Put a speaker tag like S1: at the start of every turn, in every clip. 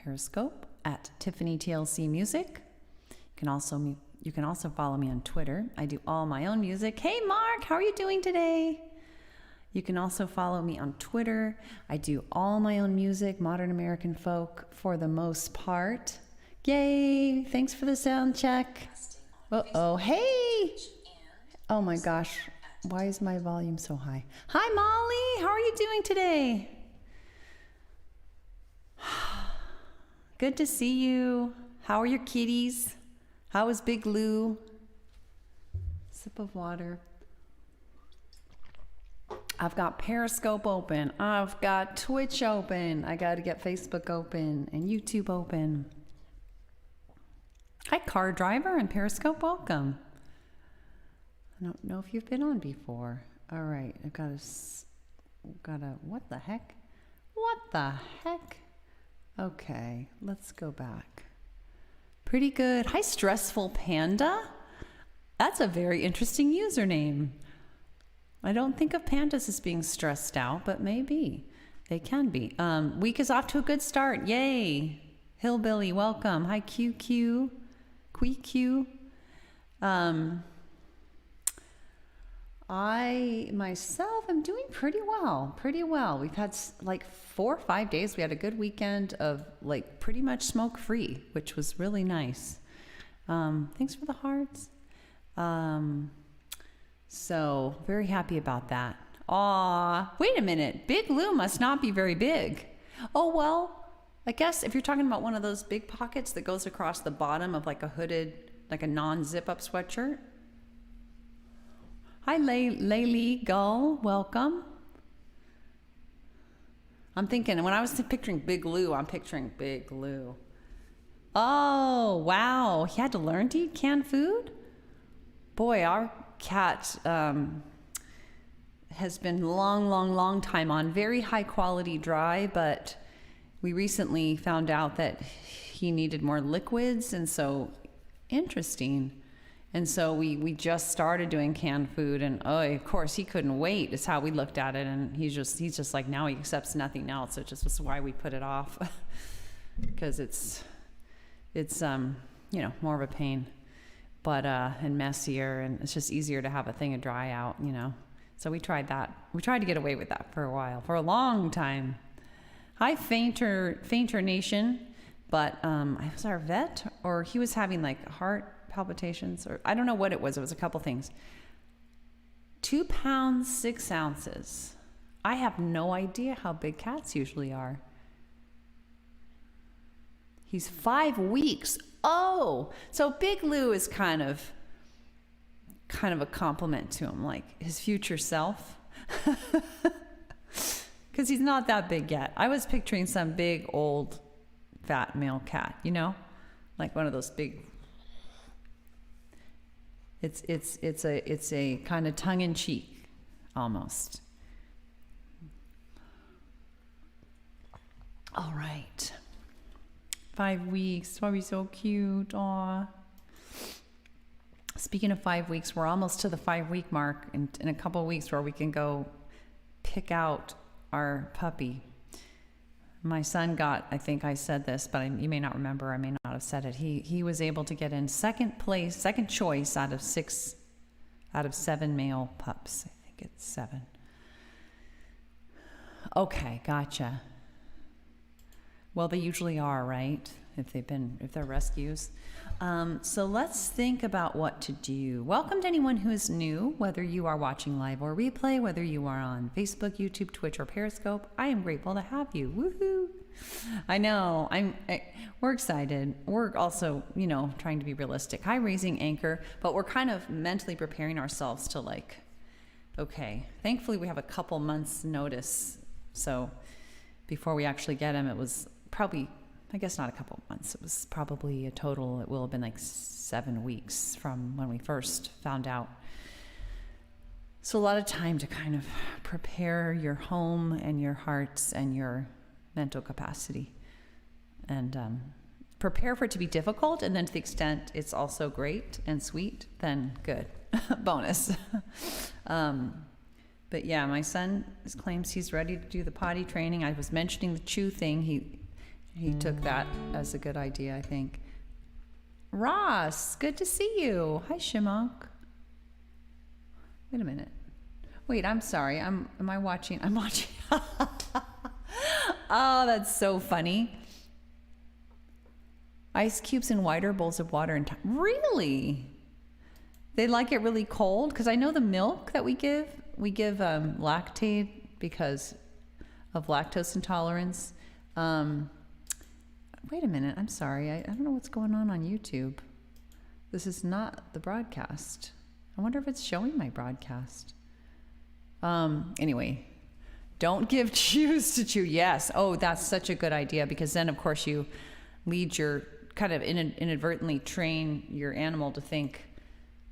S1: Periscope at Tiffany TLC Music. You can also follow me on Twitter. I do all my own music. Hey Mark, how are you doing today? You can also follow me on Twitter. I do all my own music, modern American folk for the most part. Yay! Thanks for the sound check. Uh-oh, hey! Oh my gosh, why is my volume so high? Hi Molly, how are you doing today? Good to see you. How are your kitties? How is Big Lou? Sip of water. I've got Periscope open. I've got Twitch open. I got to get Facebook open and YouTube open. Hi, car driver and Periscope. Welcome. I don't know if you've been on before. All right. I've got a, what the heck? What the heck? Okay. Let's go back. Pretty good. Hi, Stressful Panda. That's a very interesting username. I don't think of pandas as being stressed out, but maybe they can be. Week is off to a good start. Yay. Hillbilly, welcome. Hi, QQ. QQ. I myself am doing pretty well. We've had like 4 or 5 days. We had a good weekend of like pretty much smoke free, which was really nice. Thanks for the hearts. So very happy about that. Aw, wait a minute. Big Lou must not be very big. Oh, well, I guess if you're talking about one of those big pockets that goes across the bottom of like a hooded, like a non-zip up sweatshirt. Hi, Laylee Gull, welcome. I'm thinking, when I was picturing Big Lou, I'm picturing Big Lou. Oh, wow. He had to learn to eat canned food? Boy, our cat has been long time on very high quality dry, but we recently found out that he needed more liquids, and so interesting. And so we just started doing canned food, and oh, of course he couldn't wait is how we looked at it, and he's just like, now he accepts nothing else. It just was why we put it off because it's more of a pain. But and messier, and it's just easier to have a thing of dry out, So we tried that. We tried to get away with that for a while, for a long time. Hi, Fainter Nation. But I was our vet, or he was having like heart palpitations, or I don't know what it was. It was a couple things. 2 pounds, 6 ounces. I have no idea how big cats usually are. He's 5 weeks. Oh, so Big Lou is kind of a compliment to him, like his future self. Because he's not that big yet. I was picturing some big, old, fat male cat, like one of those big. It's a kind of tongue-in-cheek, almost. All right. 5 weeks. Why are we so cute? Aw. Speaking of 5 weeks, we're almost to the 5-week mark in a couple of weeks where we can go pick out our puppy. My son got, I think I said this, but you may not remember, I may not have said it. He was able to get in second choice out of 7 male pups. I think it's 7. Okay, gotcha. Well, they usually are, right? If they're rescues. So let's think about what to do. Welcome to anyone who is new, whether you are watching live or replay, whether you are on Facebook, YouTube, Twitch, or Periscope. I am grateful to have you. Woohoo! I know. We're excited. We're also, trying to be realistic. Hi, Raising Anchor, but we're kind of mentally preparing ourselves to okay. Thankfully, we have a couple months notice. So before we actually get him, it was probably, I guess not a couple months. It was probably a total, it will have been like 7 weeks from when we first found out. So a lot of time to kind of prepare your home and your hearts and your mental capacity, and prepare for it to be difficult. And then to the extent it's also great and sweet, then good. Bonus. But yeah, my son claims he's ready to do the potty training. I was mentioning the chew thing. He took that as a good idea, I think. Ross, good to see you. Hi, Shimok. Wait a minute. Wait, I'm sorry. Am I watching? I'm watching. Oh, that's so funny. Ice cubes in wider bowls of water and really? They like it really cold? Because I know the milk that we give Lactaid because of lactose intolerance. Wait a minute. I'm sorry. I don't know what's going on YouTube. This is not the broadcast. I wonder if it's showing my broadcast. Anyway, don't give chews to chew. Yes. Oh, that's such a good idea because then, of course, you lead your kind of inadvertently train your animal to think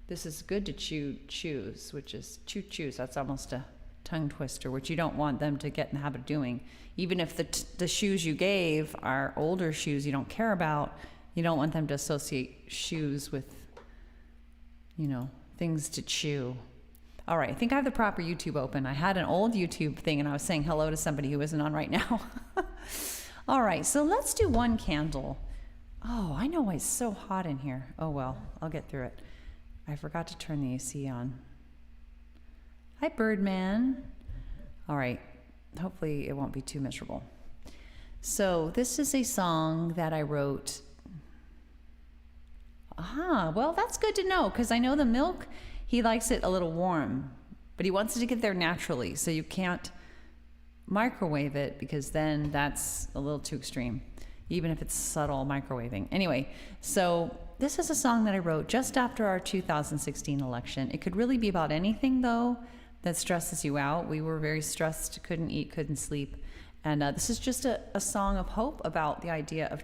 S1: this is good to chews, which is chews. That's almost a tongue twister, which you don't want them to get in the habit of doing. Even if the shoes you gave are older shoes you don't care about, you don't want them to associate shoes with, things to chew. All right, I think I have the proper YouTube open. I had an old YouTube thing and I was saying hello to somebody who isn't on right now. All right, so let's do one candle. Oh, I know why it's so hot in here. Oh well, I'll get through it. I forgot to turn the AC on. Hi, Birdman. All right, hopefully it won't be too miserable. So this is a song that I wrote. Well, that's good to know because I know the milk, he likes it a little warm, but he wants it to get there naturally. So you can't microwave it because then that's a little too extreme, even if it's subtle microwaving. Anyway, so this is a song that I wrote just after our 2016 election. It could really be about anything, though, that stresses you out. We were very stressed, couldn't eat, couldn't sleep. And this is just a song of hope about the idea of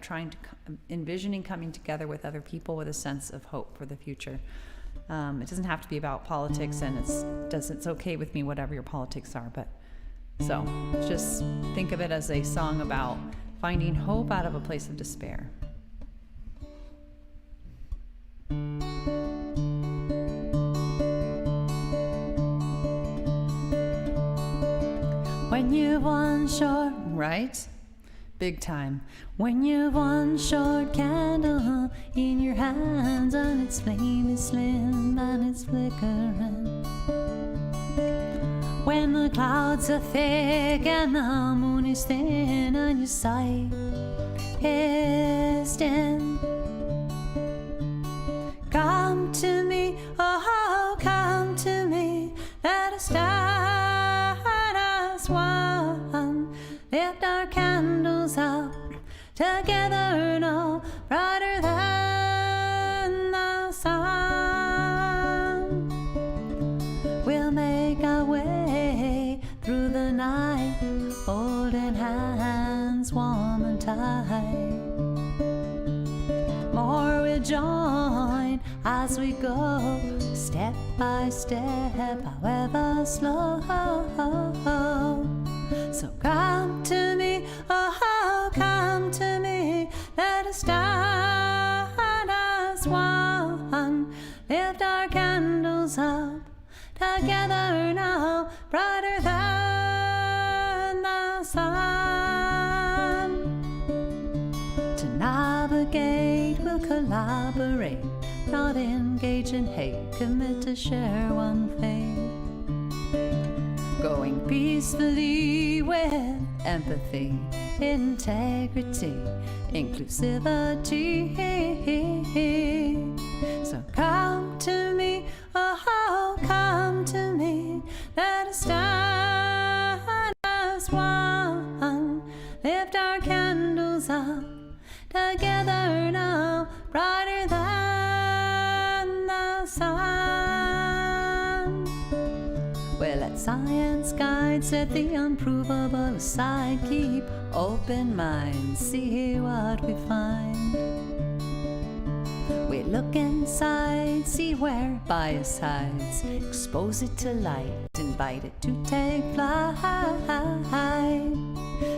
S1: envisioning coming together with other people with a sense of hope for the future. It doesn't have to be about politics, and it's okay with me, whatever your politics are. But so just think of it as a song about finding hope out of a place of despair. When you've one short, right? Big time. When you've one short candle in your hands and its flame is slim and it's flickering. When the clouds are thick and the moon is thin and your sight is dim. Come to me, oh, come to me, let us stand as one. Lift our candles up together, no brighter than the sun. We'll make our way through the night, holding hands warm and tight. More will join as we go, step by step, however slow. So come to me, oh, come to me, let us stand as one. Lift our candles up together now, brighter than the sun. To navigate, we'll collaborate, not engage in hate, commit to share one fate. Going peacefully with empathy, integrity, inclusivity. So come to me, oh, come to me, let us stand as one. Lift our candles up together now, brighter than the sun. Well, let science guide, set the unprovable aside, keep open minds, see what we find. We look inside, see where bias hides, expose it to light, invite it to take flight.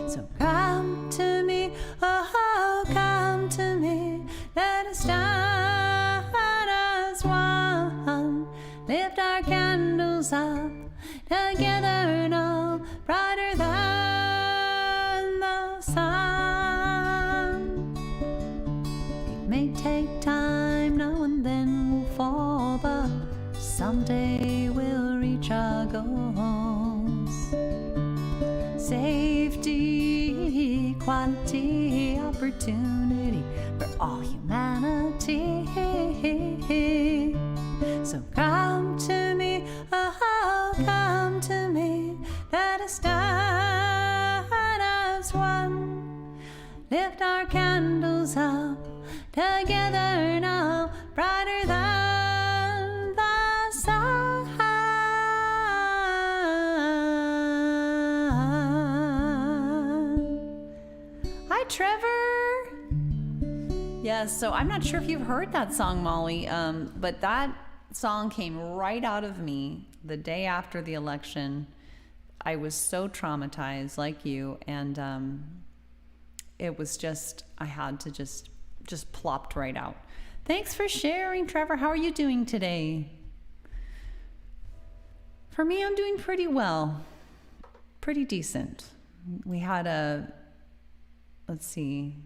S1: So come to me, oh, come to me, let us stand as one. Lift our candles up together now, brighter than the sun. may take time, now and then we'll fall, but someday we'll reach our goals. Safety, equality, opportunity for all humanity. So come to me, oh, come to me, let us stand as one. Lift our candles up together now, brighter than the sun. Hi, Trevor. Yes, so I'm not sure if you've heard that song, Molly, but that song came right out of me the day after the election. I was so traumatized, like you, and it was just, I had to just plopped right out. Thanks for sharing, Trevor. How are you doing today? For me, I'm doing pretty well. Pretty decent. We had let's see,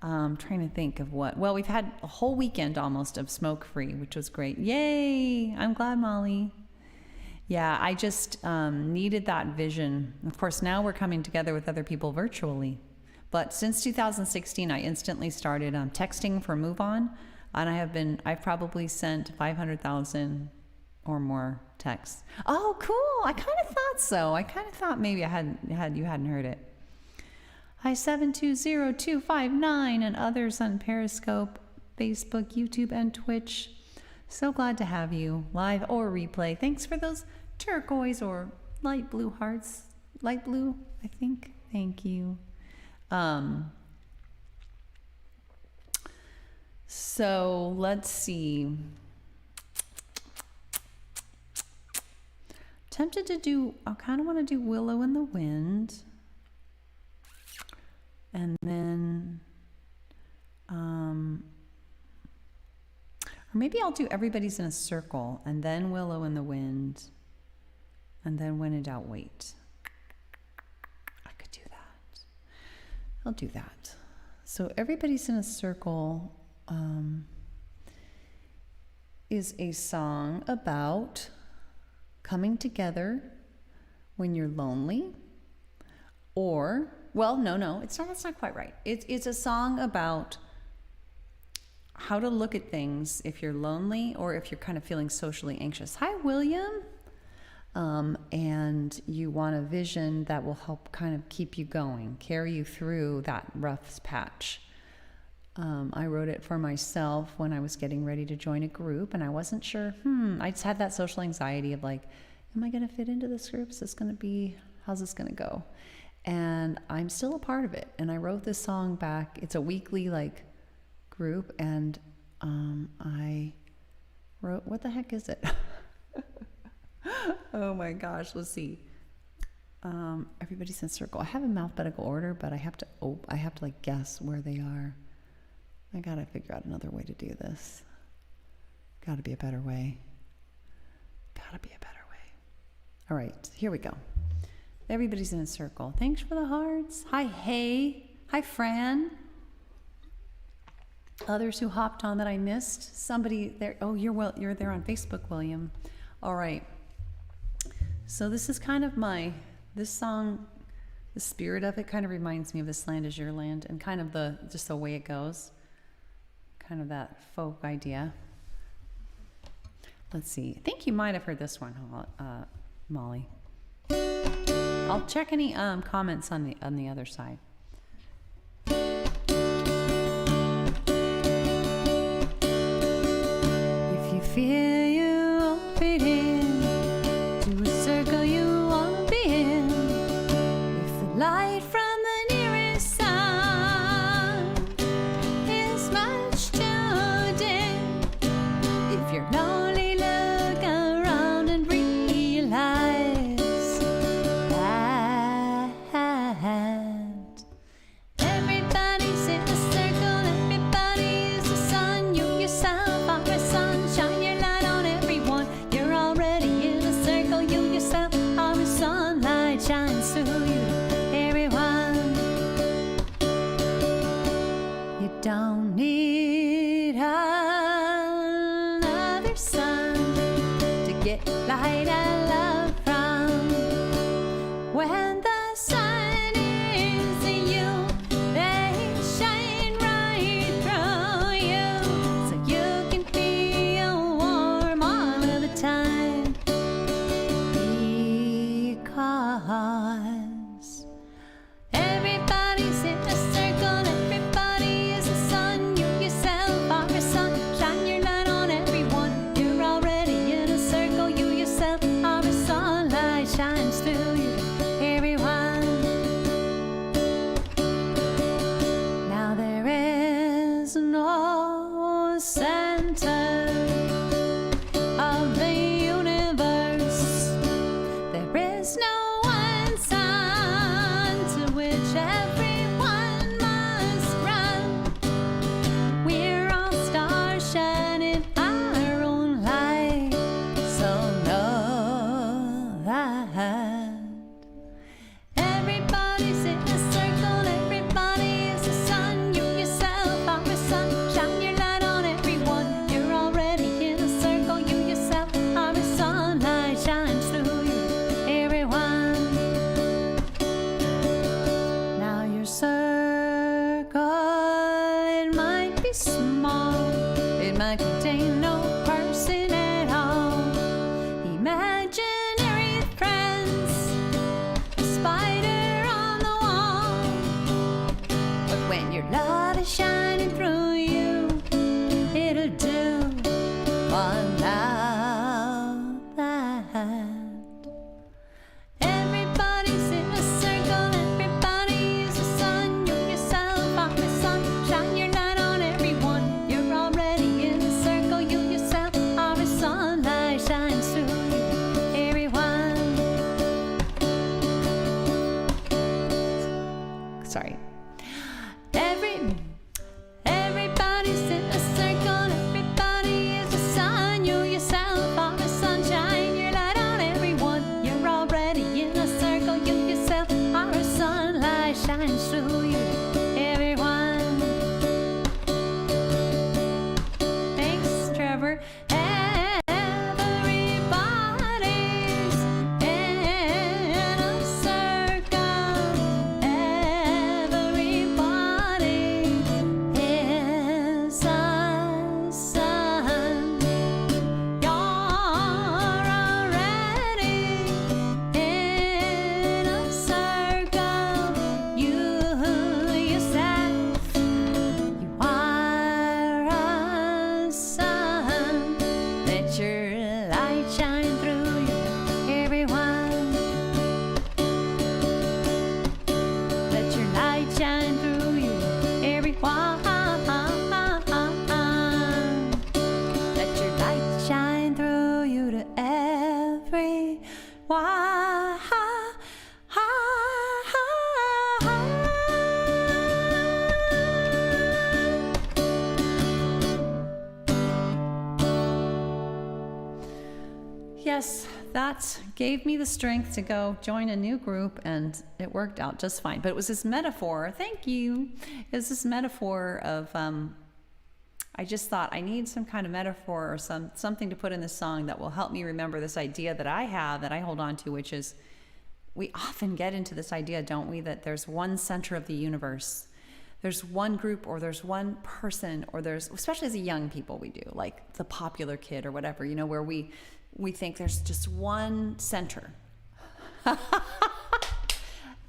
S1: I'm trying to think of what. Well, we've had a whole weekend almost of smoke-free, which was great. Yay! I'm glad, Molly. Yeah, I just needed that vision. Of course, now we're coming together with other people virtually. But since 2016, I instantly started texting for Move On, and I've probably sent 500,000 or more texts. Oh, cool! I kind of thought so. I kind of thought maybe you hadn't heard it. Hi 720-259 and others on Periscope, Facebook, YouTube, and Twitch. So glad to have you live or replay. Thanks for those turquoise or light blue hearts. Light blue, I think. Thank you. So let's see. Tempted to do, I kind of want to do Willow in the Wind. And then, or maybe I'll do Everybody's in a Circle, and then Willow in the Wind, and then When in Doubt, Wait. I could do that. I'll do that. So Everybody's in a Circle is a song about coming together when you're lonely, or... Well, no, it's not. That's not quite right. It's a song about how to look at things if you're lonely or if you're kind of feeling socially anxious. Hi, William. And you want a vision that will help kind of keep you going, carry you through that rough patch. I wrote it for myself when I was getting ready to join a group, and I wasn't sure. I just had that social anxiety of like, am I going to fit into this group? How's this going to go? And I'm still a part of it. And I wrote this song back. It's a weekly group. And I wrote, what the heck is it? Oh my gosh, let's see. Everybody's in a Circle. I have in alphabetical order, but I have to guess where they are. I gotta figure out another way to do this. Gotta be a better way. All right, here we go. Everybody's in a Circle. Thanks for the hearts. Hi, Hey. Hi, Fran. Others who hopped on that I missed. Somebody there. Oh, you're there on Facebook, William. All right. So this is kind of this song, the spirit of it kind of reminds me of This Land Is Your Land, and kind of just the way it goes. Kind of that folk idea. Let's see. I think you might have heard this one, Molly. I'll check any comments on the other side. If you feel you won't fit in to a circle you wanna be in, if the light from the nearest sun is much too dim, if you're lonely, look around and realize that light I love from. When the sun is in you, they shine right through you, so you can feel warm all of the time. Because everybody's in a circle, everybody is a sun. You yourself are a sun. Shine your light on everyone. You're already in a circle. You yourself are a sunlight shines through you, everyone. Now there is no center of the universe. There is no one sun to which everyone must run. We're all stars shining our own light, so know that everybody's in a circle, everybody is a sun. You yourself are a sun. Shine your light on everyone. You're already in a circle. You yourself are a sunlight shines through you, everyone. Now your circle, it might be small, it might contain no person at all. Imaginary friends, a spider on the wall. But when your light is shining through you, it'll do one now that everybody's in a circle, everybody is a sun. You yourself are the sun. Shine your light on everyone. You're already in a circle. You yourself are a sunlight shines through you, everyone. Sorry. Everybody's in a circle, everybody is a sun. You yourself are a sun. Shine your light on everyone. You're already in a circle. You yourself are a sunlight shines through you, everyone. Thanks, Trevor. Everybody's in a circle. Everybody is a sun. You're already in a circle. You yourself, you are a sun. Let your light shine through you, everyone. Let your light shine through you, everyone. Let your light shine through you to everyone. Yes, that gave me the strength to go join a new group, and it worked out just fine. But it was this metaphor, thank you. It was this metaphor of, I just thought I need some kind of metaphor or something to put in this song that will help me remember this idea that I have, that I hold on to, which is we often get into this idea, don't we, that there's one center of the universe. There's one group, or there's one person, or there's, especially as a young people, we do, like the popular kid or whatever, you know, where we think there's just one center.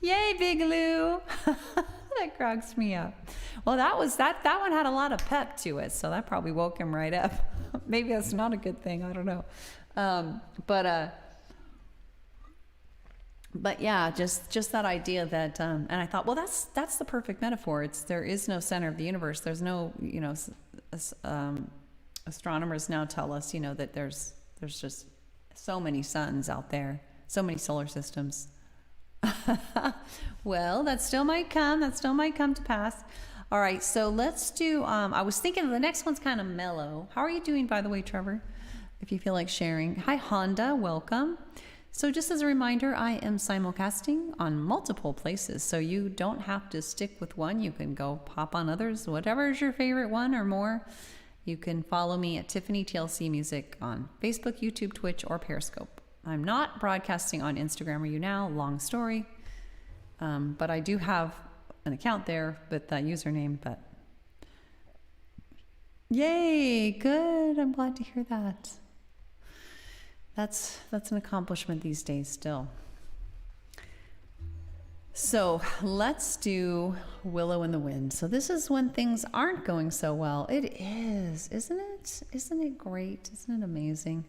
S1: Yay, Big Lou. That cracks me up. Well, that one had a lot of pep to it, so that probably woke him right up. Maybe that's not a good thing, I don't know. But yeah, just that idea that, and I thought, well, that's the perfect metaphor. There is no center of the universe. There's no, you know, astronomers now tell us, you know, that there's just so many suns out there, so many solar systems. Well, that still might come to pass. All right, so let's do, I was thinking the next one's kind of mellow. How are you doing, by the way, Trevor? If you feel like sharing. Hi, Honda, welcome. So just as a reminder, I am simulcasting on multiple places, so you don't have to stick with one. You can go pop on others, whatever is your favorite one or more. You can follow me at Tiffany TLC Music on Facebook, YouTube, Twitch, or Periscope. I'm not broadcasting on Instagram or You Now, long story. But I do have an account there with that username, but yay, good. I'm glad to hear that. That's an accomplishment these days still. So let's do Willow in the Wind. So this is when things aren't going so well. It is, isn't it? Isn't it great? Isn't it amazing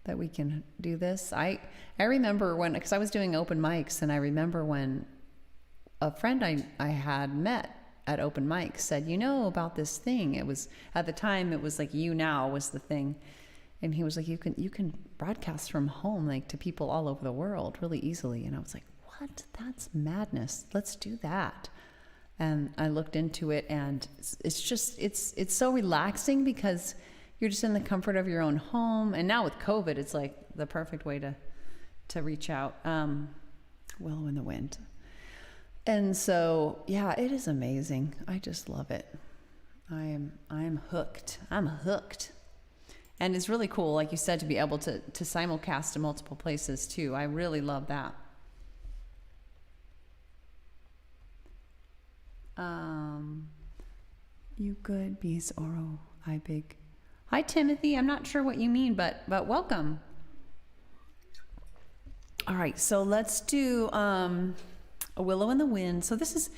S1: that we can do this? I remember when, because I was doing open mics, and I remember when a friend I had met at open mics said, you know about this thing. It was, at the time, it was like You Now was the thing. And he was like, you can broadcast from home, like, to people all over the world really easily. And I was like, what? That's madness. Let's do that. And I looked into it, and it's just, it's so relaxing because you're just in the comfort of your own home. And now with COVID, it's like the perfect way to reach out. Willow in the Wind. And so, yeah, it is amazing. I just love it. I am hooked. I'm hooked. And it's really cool, like you said, to be able to simulcast to multiple places too. I really love that. You good, bees oro, I big. Hi, Timothy. I'm not sure what you mean, but welcome. All right, so let's do A Willow in the Wind. So this is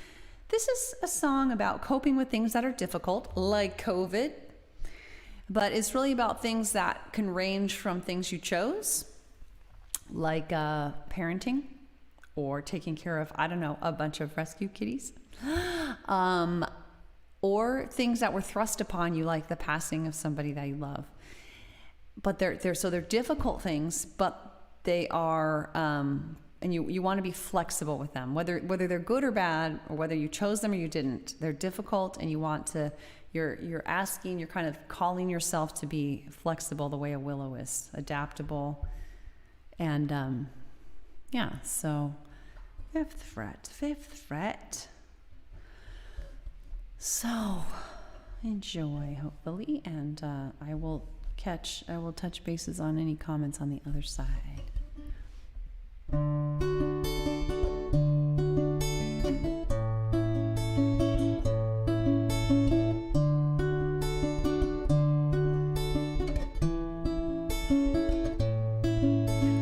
S1: a song about coping with things that are difficult, like COVID, but it's really about things that can range from things you chose, like parenting or taking care of, I don't know, a bunch of rescue kitties, or things that were thrust upon you, like the passing of somebody that you love. But they're difficult things, but they are, and you want to be flexible with them, whether they're good or bad, or whether you chose them or you didn't. They're difficult, and you want to, you're kind of calling yourself to be flexible the way a willow is, adaptable. And yeah, so fifth fret. So enjoy, hopefully, and I will touch bases on any comments on the other side.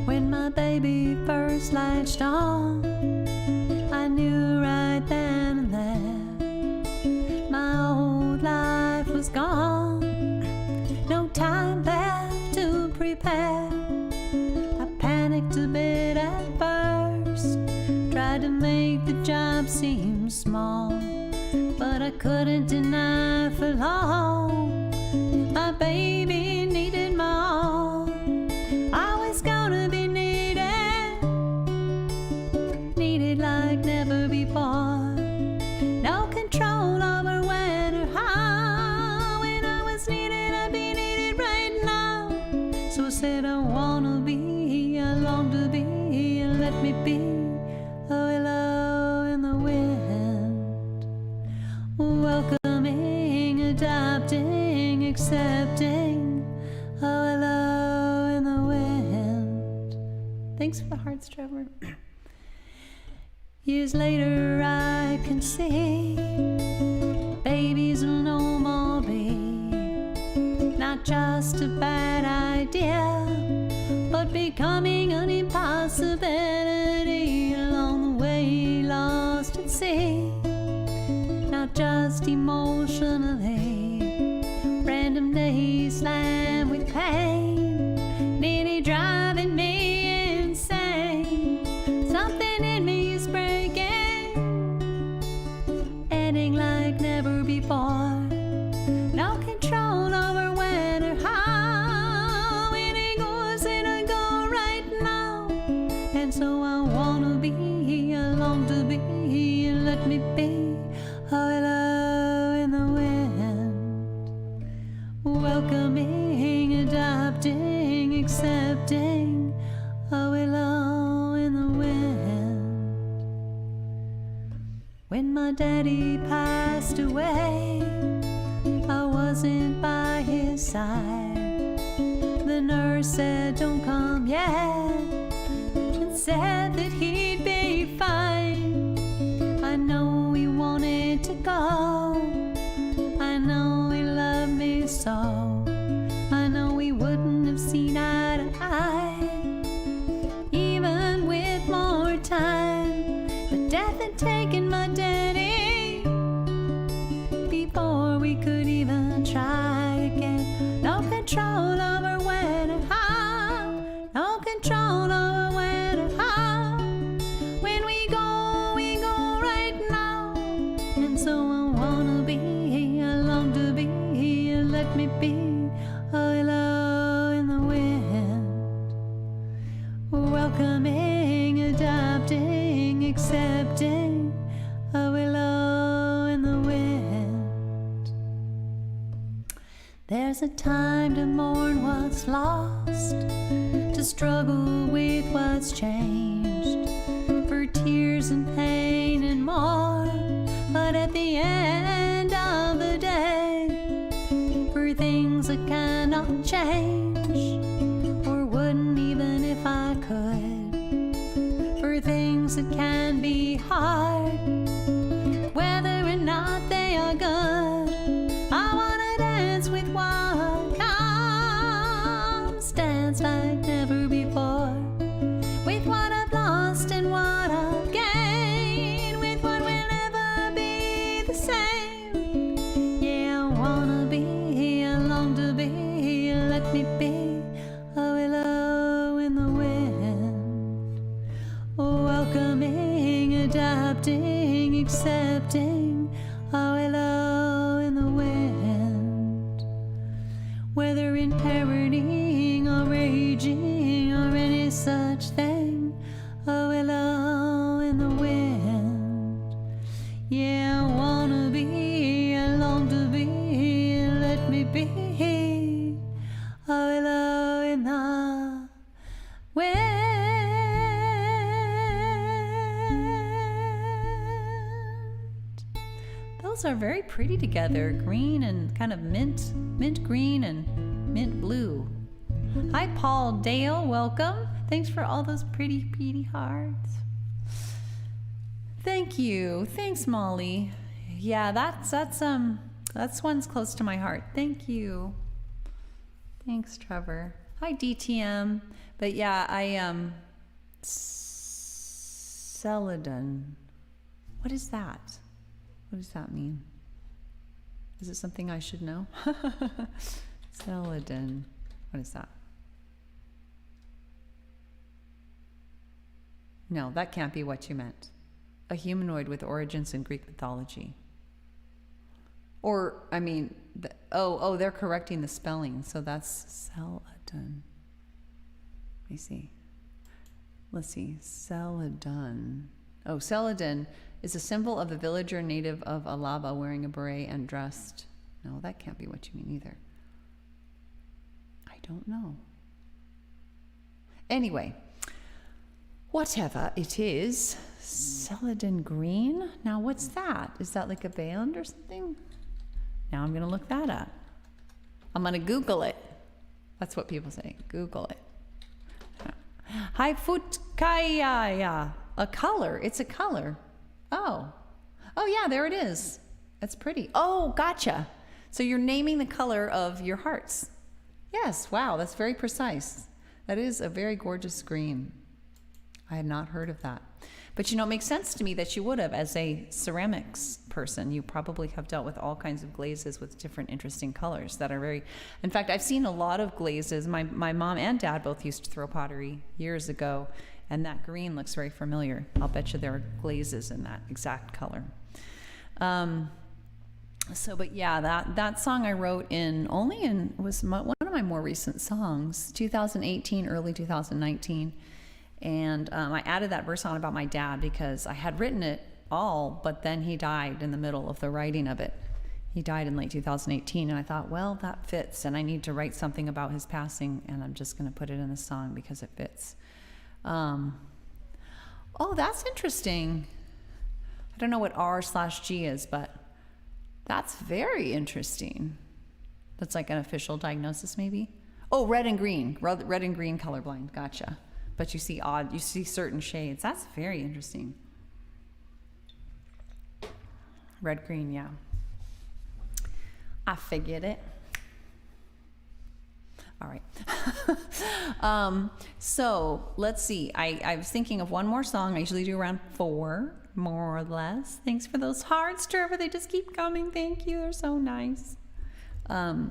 S1: When my baby first latched on, I knew right then and there my old life was gone. No time left to prepare. I panicked a bit at first, tried to make the job seem small, but I couldn't deny for long my baby needed my all. I was gonna be needed like never before. No control over when or how. When I was needed, I'd be needed right now. So I said I wanna be, I long to be, and let me be a willow in the wind, welcoming, adopting, accepting, a willow in the wind. Thanks for the hearts, Trevor. Years later I can see babies will no more be not just a bad idea, but becoming an impossibility. Along the way lost at sea, not just emotionally, random days slammed with pain, nearly driving me insane. Something in me is breaking, ending like never before. No control over when or how. When it goes, it'll go right now. And so I wanna be, I long to be, let me be a willow in the wind, welcoming, adopting, accepting, a willow in the wind. When my daddy passed away, I wasn't by his side. the nurse said, don't come yet, and said that he'd be fine. I know he wanted to go, I know he loved me so, I know he wouldn't have seen eye to eye, even with more time. But death had taken my daddy before we could even try again. No control over when and how, no control over when and how. When we go right now. And so I wanna be, I long to be, let me be a willow in the wind, welcoming, adapting, accepting, a willow in the wind. There's a time to mourn what's lost, to struggle with what's changed, for tears and pain and more. But at the end of the day, for things I cannot change, or wouldn't even if I could, for things that can be hard, whether or not they are good, I wanna dance with what comes, dance like never before, with what I've lost and what I've gained, with what will never be the same. Yeah, I wanna be, I long to be, let me be a willow in the wind, welcoming, adapting, accepting, a willow in the wind. Whether in parenting or raging or any such thing, a willow in the wind. Yeah, I wanna be, I long to be, let me be a willow in the wind. Those are very pretty together, green and kind of mint green and mint blue. Hi, Paul Dale, welcome. Thanks for all those pretty hearts. Thank you. Thanks, Molly. Yeah, that's one's close to my heart. Thank you. Thanks, Trevor. Hi, DTM. But yeah, Celadon. What is that? What does that mean? Is it something I should know? Celadon. What is that? No, that can't be what you meant. A humanoid with origins in Greek mythology. Or, I mean, they're correcting the spelling, so that's Celadon. Let me see. Let's see, Celadon. Oh, Celadon is a symbol of a villager native of Alaba wearing a beret and dressed. No, that can't be what you mean either. I don't know. Anyway, whatever it is, Celadon Green. Now, what's that? Is that like a band or something? Now I'm going to look that up. I'm going to Google it. That's what people say. Google it. Haifutkaya. A color. It's a color. Oh, yeah, there it is. That's pretty. Oh, gotcha. So you're naming the color of your hearts. Yes, wow, that's very precise. That is a very gorgeous green. I had not heard of that. But it makes sense to me that you would have. As a ceramics person, you probably have dealt with all kinds of glazes with different interesting colors that are very... In fact, I've seen a lot of glazes. My mom and dad both used to throw pottery years ago, and that green looks very familiar. I'll bet you there are glazes in that exact color. But yeah, that song I wrote was one of my more recent songs, 2018, early 2019. And I added that verse on about my dad because I had written it all, but then he died in the middle of the writing of it. He died in late 2018, and I thought, well, that fits, and I need to write something about his passing, and I'm just going to put it in a song because it fits. Oh, that's interesting. I don't know what R/G is, but that's very interesting. That's like an official diagnosis, maybe? Oh, red and green. Red and green colorblind. Gotcha. But you see certain shades. That's very interesting. Red, green, yeah. I figured it. All right. So let's see. I was thinking of one more song. I usually do around 4, more or less. Thanks for those hearts, Trevor. They just keep coming. Thank you. They're so nice. I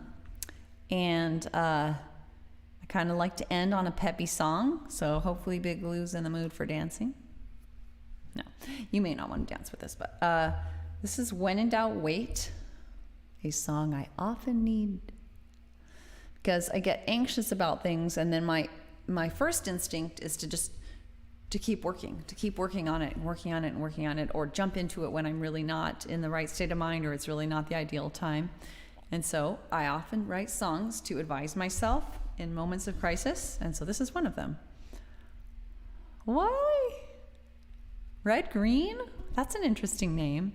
S1: kind of like to end on a peppy song. So hopefully Big Lou's in the mood for dancing. No, you may not want to dance with this, but this is When in Doubt, Wait, a song I often need because I get anxious about things, and then my first instinct is to keep working on it and working on it and working on it, or jump into it when I'm really not in the right state of mind or it's really not the ideal time. And so I often write songs to advise myself in moments of crisis, and so this is one of them. Why? Red Green? That's an interesting name.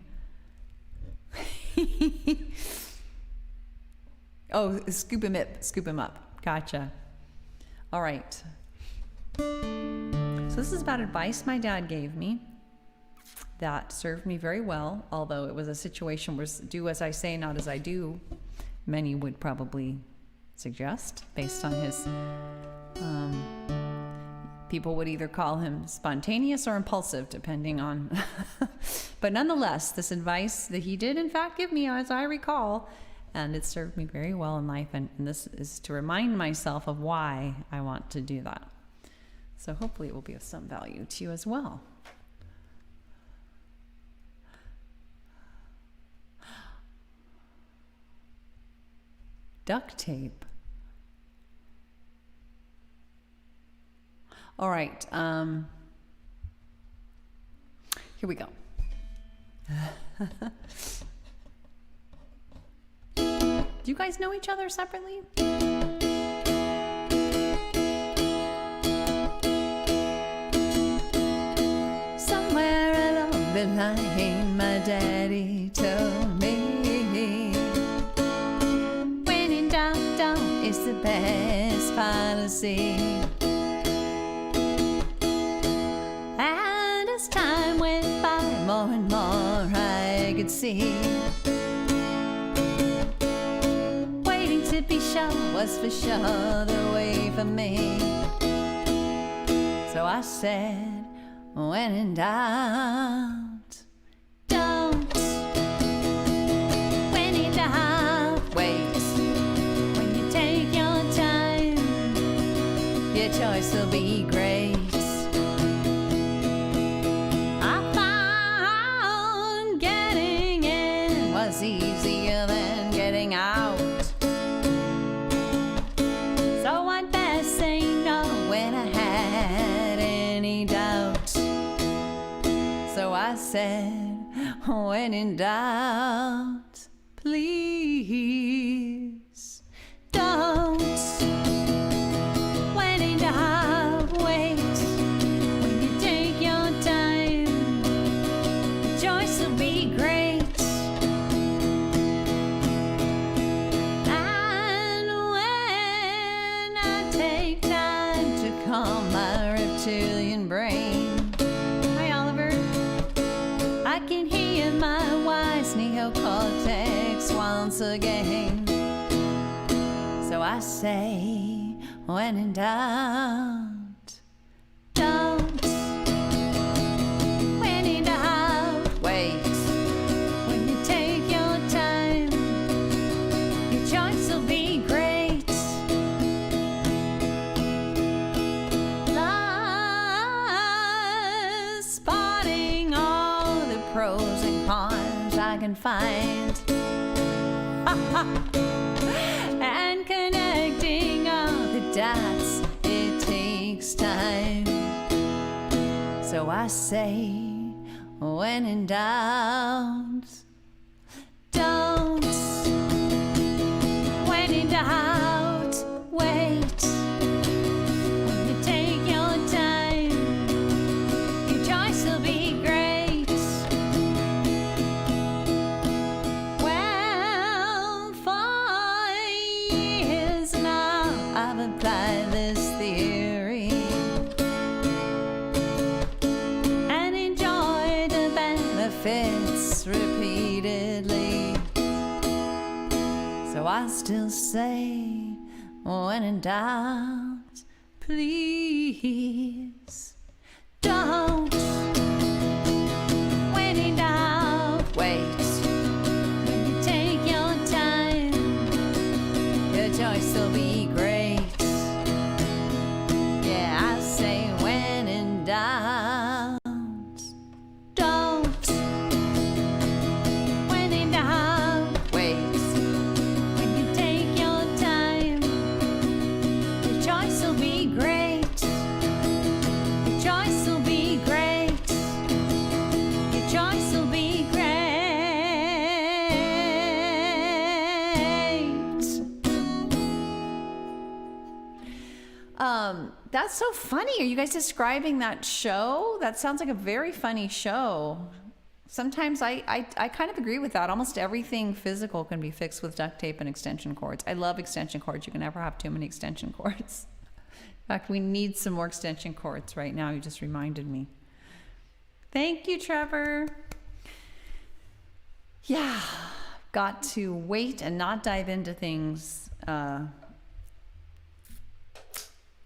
S1: Oh, scoop him up. Gotcha. All right. So this is about advice my dad gave me that served me very well, although it was a situation where do as I say, not as I do, many would probably suggest, based on his, people would either call him spontaneous or impulsive, depending on, but nonetheless, this advice that he did in fact give me, as I recall, and it served me very well in life, and this is to remind myself of why I want to do that. So hopefully it will be of some value to you as well. Duct tape. All right, here we go. Do you guys know each other separately? Somewhere along the line, my daddy told me, when in doubt, doubt is the best policy. And as time went by, more and more I could see, to be sure was for sure the way for me. So I said, when in doubt, don't. When in doubt, wait. When you take your time, your choice will be great. I found getting in was easier than getting out. I said, when in doubt, please don't. When in doubt, wait. When you take your time, the choice will be great. And when I take time to calm my reptilian brain, I can hear my wise neocortex once again. So I say, when in doubt, don't. When in doubt, wait. When you take your time, your choice will be great. Pros and cons I can find, and connecting all the dots, it takes time. So I say, when in doubt, don't. When in doubt, wait. When you take your time, your choice will be great. So I still say, when in doubt, please don't. When in doubt, wait. When you take your time, your choice will be great. Yeah, I say when in doubt, don't. When in doubt, wait. When you take your time, your choice will be great. Your choice will be great. Your choice will be great. That's so funny. Are you guys describing that show? That sounds like a very funny show. Sometimes I kind of agree with that. Almost everything physical can be fixed with duct tape and extension cords. I love extension cords. You can never have too many extension cords. In fact, we need some more extension cords right now. You just reminded me. Thank you, Trevor. Yeah, got to wait and not dive into things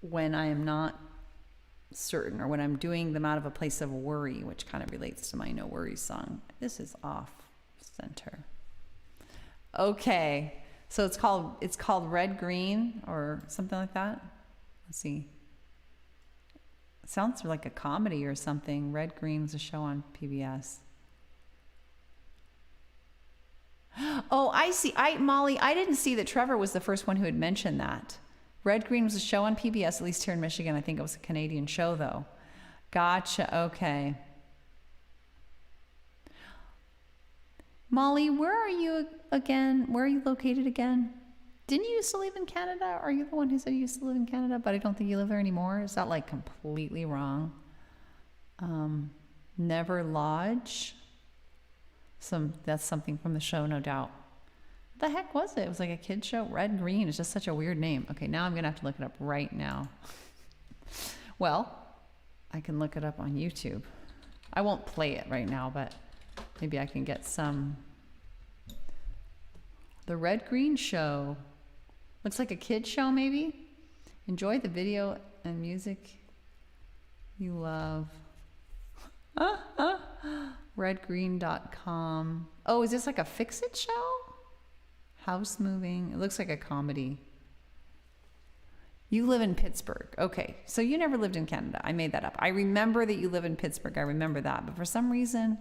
S1: when I am not certain, or when I'm doing them out of a place of worry, which kind of relates to my No Worries song. This is off center. Okay, so it's called Red Green or something like that. Let's see. It sounds like a comedy or something. Red Green was a show on PBS. Oh, I see. Molly, I didn't see that Trevor was the first one who had mentioned that. Red Green was a show on PBS, at least here in Michigan. I think it was a Canadian show, though. Gotcha. Okay. Molly, where are you again? Where are you located again? Didn't you used to live in Canada? Are you the one who said you used to live in Canada, but I don't think you live there anymore? Is that like completely wrong? Never Lodge. That's something from the show, no doubt. What the heck was it? It was like a kid show. Red Green is just such a weird name. Okay, now I'm gonna have to look it up right now. Well, I can look it up on YouTube. I won't play it right now, but maybe I can get some. The Red Green Show. Looks like a kid show, maybe. Enjoy the video and music you love. Redgreen.com. Oh, is this like a fix-it show? House moving. It looks like a comedy. You live in Pittsburgh. Okay, so you never lived in Canada. I made that up. I remember that you live in Pittsburgh. I remember that. But for some reason,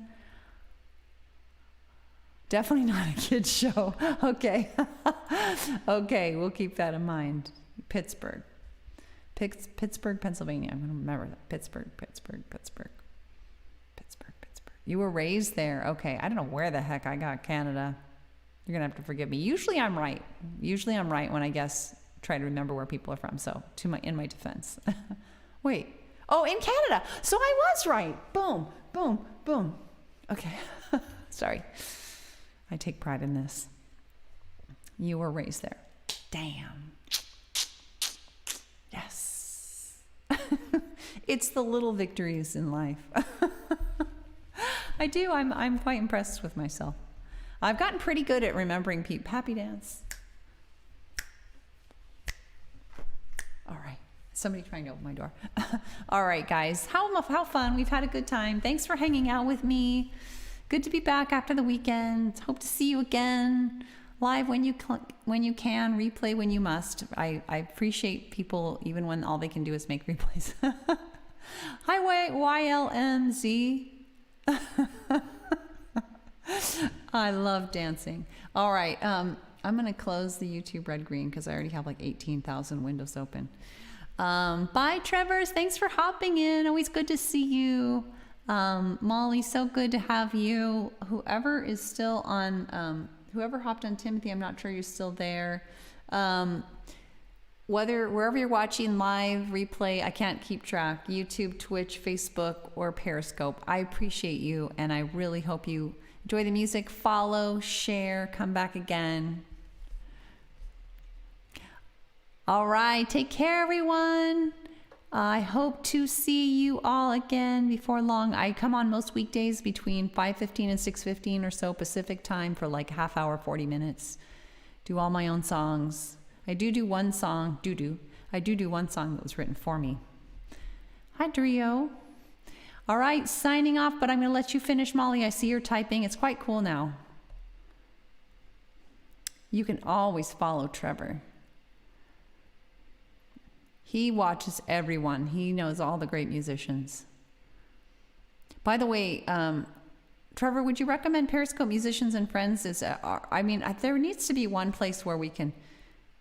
S1: definitely not a kid's show. Okay. Okay, we'll keep that in mind. Pittsburgh. Pittsburgh, Pennsylvania. I'm going to remember that. Pittsburgh. You were raised there. Okay, I don't know where the heck I got Canada. You're going to have to forgive me. Usually I'm right. When I try to remember where people are from. So in my defense. Wait. Oh, in Canada. So I was right. Boom, boom, boom. Okay. Sorry. I take pride in this. You were raised there. Damn. Yes. It's the little victories in life. I do. I'm quite impressed with myself. I've gotten pretty good at remembering people. Happy dance. All right. Somebody trying to open my door. All right, guys. How fun. We've had a good time. Thanks for hanging out with me. Good to be back after the weekend. Hope to see you again live when you can, replay when you must. I appreciate people even when all they can do is make replays. Hi, YLMZ. I love dancing. All right. I'm going to close the YouTube Red Green because I already have like 18,000 windows open. Bye, Trevors. Thanks for hopping in. Always good to see you. Molly, so good to have you. Whoever is still on, whoever hopped on Timothy, I'm not sure you're still there. Wherever you're watching live, replay, I can't keep track, YouTube, Twitch, Facebook, or Periscope, I appreciate you, and I really hope you enjoy the music. Follow, share, come back again. All right, take care, everyone. I hope to see you all again before long. I come on most weekdays between 5:15 and 6:15 or so Pacific time for like half hour, 40 minutes. do all my own songs. I do one song, I do one song that was written for me. Hi, Drio. All right, signing off, but I'm going to let you finish, Molly. I see you're typing. It's quite cool now. You can always follow Trevor. He watches everyone. He knows all the great musicians. By the way, Trevor, would you recommend Periscope Musicians and Friends? There needs to be one place where we can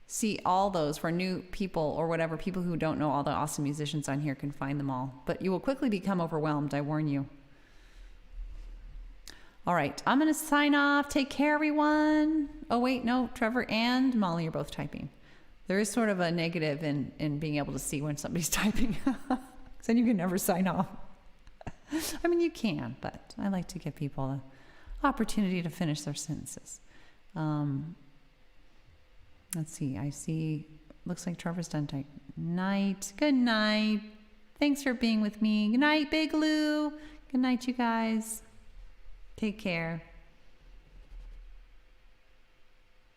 S1: see all those for new people or whatever, people who don't know all the awesome musicians on here can find them all. But you will quickly become overwhelmed, I warn you. All right, I'm going to sign off. Take care, everyone. Oh, wait, no, Trevor and Molly are both typing. There is sort of a negative in being able to see when somebody's typing. Then you can never sign off. I mean, you can, but I like to give people the opportunity to finish their sentences. Let's see. I see. Looks like Trevor's done type. Night. Good night. Thanks for being with me. Good night, Big Lou. Good night, you guys. Take care.